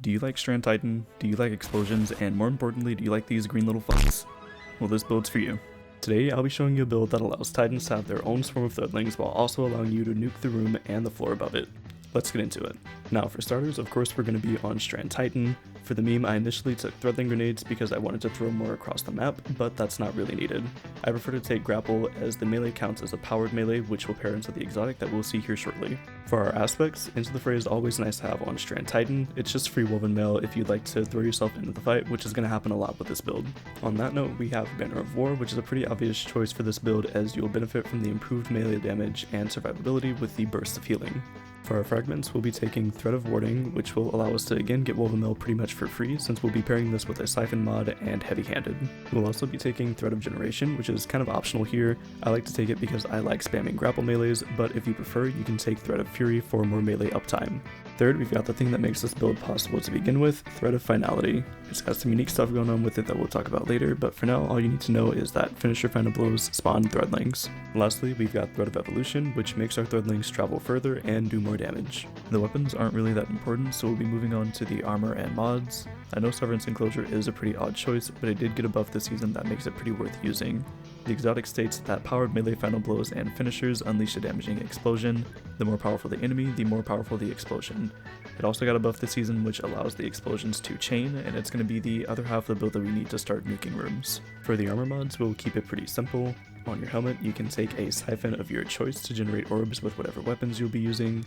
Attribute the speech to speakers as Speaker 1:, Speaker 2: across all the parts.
Speaker 1: Do you like Strand Titan? Do you like explosions? And more importantly, do you like these green little fucks? Well, this build's for you. Today, I'll be showing you a build that allows Titans to have their own swarm of Threadlings while also allowing you to nuke the room and the floor above it. Let's get into it. Now for starters, of course we're going to be on Strand Titan. For the meme, I initially took Threadling grenades because I wanted to throw more across the map, but that's not really needed. I prefer to take Grapple as the melee counts as a powered melee, which will pair into the exotic that we'll see here shortly. For our aspects, Into the Fray is always nice to have on Strand Titan. It's just free woven mail if you'd like to throw yourself into the fight, which is going to happen a lot with this build. On that note, we have Banner of War, which is a pretty obvious choice for this build as you'll benefit from the improved melee damage and survivability with the burst of healing. For our fragments, we'll be taking Thread of Warding, which will allow us to again get Woven Mail pretty much for free since we'll be pairing this with a Siphon mod and Heavy Handed. We'll also be taking Thread of Generation, which is kind of optional here. I like to take it because I like spamming grapple melees, but if you prefer, you can take Thread of Fury for more melee uptime. Third, we've got the thing that makes this build possible to begin with, Thread of Finality. It's got some unique stuff going on with it that we'll talk about later, but for now, all you need to know is that finisher final blows spawn Threadlings. Lastly, we've got Thread of Evolution, which makes our Threadlings travel further and do more damage. The weapons aren't really that important, so we'll be moving on to the armor and mods. I know Severance Enclosure is a pretty odd choice, but it did get a buff this season that makes it pretty worth using. The exotic states that powered melee final blows and finishers unleash a damaging explosion. The more powerful the enemy, the more powerful the explosion. It also got a buff this season which allows the explosions to chain, and it's going to be the other half of the build that we need to start nuking rooms. For the armor mods, we'll keep it pretty simple. On your helmet, you can take a Siphon of your choice to generate orbs with whatever weapons you'll be using.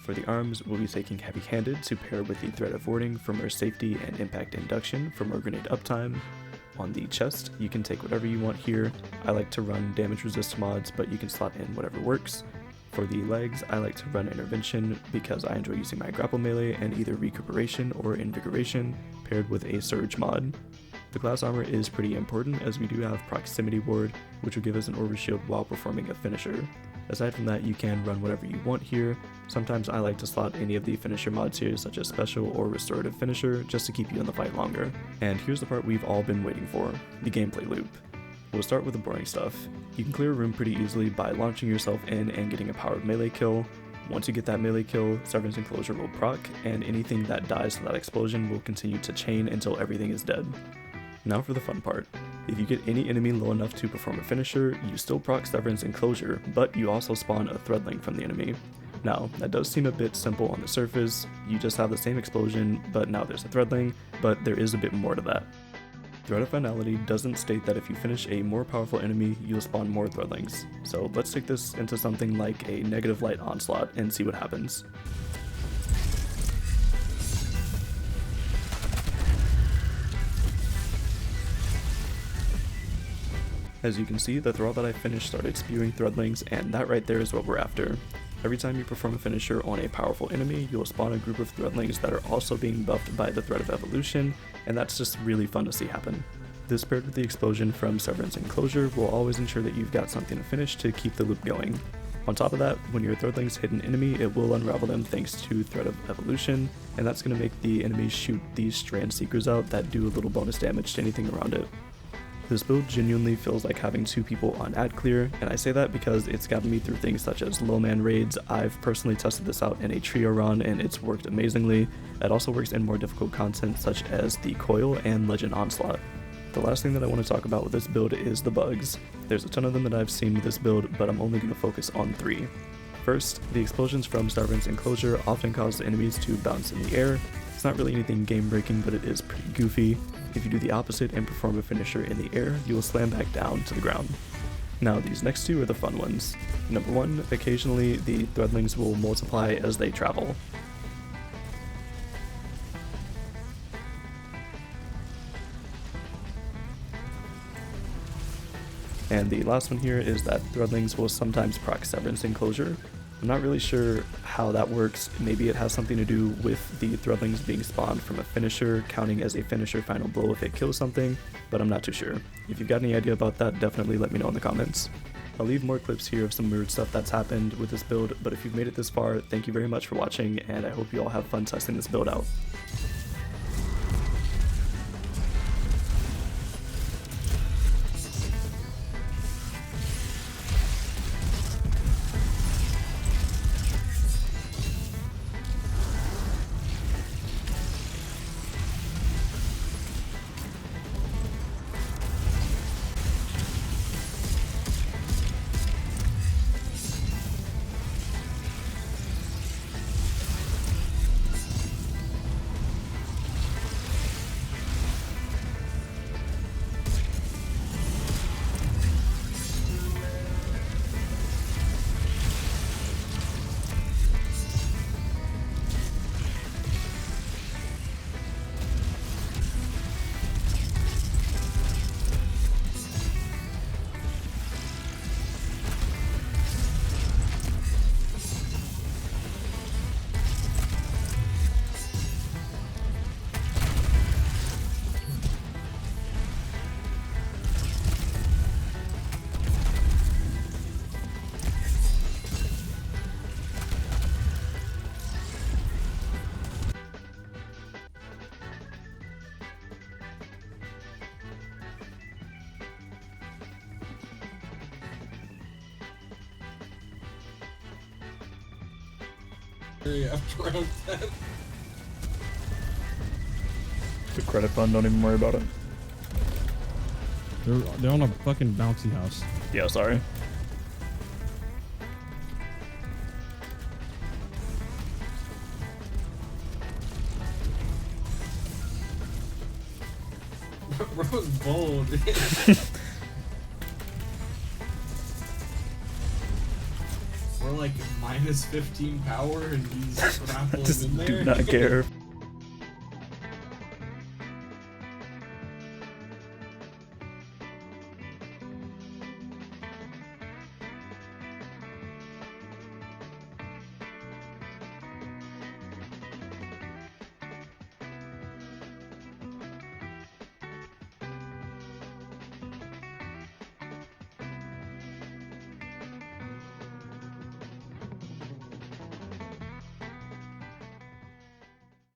Speaker 1: For the arms, we'll be taking Heavy Handed to pair with the Thread of Warding for more safety and impact induction for more grenade uptime. On the chest, you can take whatever you want here. I like to run damage resist mods, but you can slot in whatever works. For the legs, I like to run Intervention because I enjoy using my grapple melee and either Recuperation or Invigoration paired with a Surge mod. The glass armor is pretty important as we do have Proximity Ward, which will give us an Aura Shield while performing a finisher. Aside from that, you can run whatever you want here. Sometimes I like to slot any of the finisher mods here, such as Special or Restorative Finisher, just to keep you in the fight longer. And here's the part we've all been waiting for, the gameplay loop. We'll start with the boring stuff. You can clear a room pretty easily by launching yourself in and getting a powered melee kill. Once you get that melee kill, Severance Enclosure will proc, and anything that dies to that explosion will continue to chain until everything is dead. Now for the fun part. If you get any enemy low enough to perform a finisher, you still proc Severance Enclosure, but you also spawn a Threadling from the enemy. Now, that does seem a bit simple on the surface, you just have the same explosion, but now there's a Threadling, but there is a bit more to that. Thread of Finality doesn't state that if you finish a more powerful enemy, you'll spawn more Threadlings. So let's take this into something like a Negative Light Onslaught and see what happens. As you can see, the throw that I finished started spewing Threadlings, and that right there is what we're after. Every time you perform a finisher on a powerful enemy, you'll spawn a group of Threadlings that are also being buffed by the Thread of Evolution, and that's just really fun to see happen. This paired with the explosion from Severance Enclosure will always ensure that you've got something to finish to keep the loop going. On top of that, when your Threadlings hit an enemy, it will unravel them thanks to Thread of Evolution, and that's going to make the enemies shoot these Strand Seekers out that do a little bonus damage to anything around it. This build genuinely feels like having two people on ad clear, and I say that because it's gotten me through things such as low man raids. I've personally tested this out in a trio run and it's worked amazingly. It also works in more difficult content such as the Coil and Legend Onslaught. The last thing that I want to talk about with this build is the bugs. There's a ton of them that I've seen with this build, but I'm only going to focus on 3. First, the explosions from Severance Enclosure often cause the enemies to bounce in the air. It's not really anything game breaking, but it is pretty goofy. If you do the opposite and perform a finisher in the air, you will slam back down to the ground. Now these next two are the fun ones. Number 1, occasionally the Threadlings will multiply as they travel. And the last one here is that Threadlings will sometimes proc Severance Enclosure. I'm not really sure how that works. Maybe it has something to do with the Threadlings being spawned from a finisher, counting as a finisher final blow if it kills something, but I'm not too sure. If you've got any idea about that, definitely let me know in the comments. I'll leave more clips here of some weird stuff that's happened with this build, but if you've made it this far, thank you very much for watching, and I hope you all have fun testing this build out.
Speaker 2: after round 10.
Speaker 1: The credit fund, don't even worry about it.
Speaker 3: They're on a fucking bouncy house.
Speaker 1: Yeah, sorry.
Speaker 2: Bro's bold. We're like minus 15 power and he's grappling
Speaker 1: Just
Speaker 2: in there.
Speaker 1: do not care.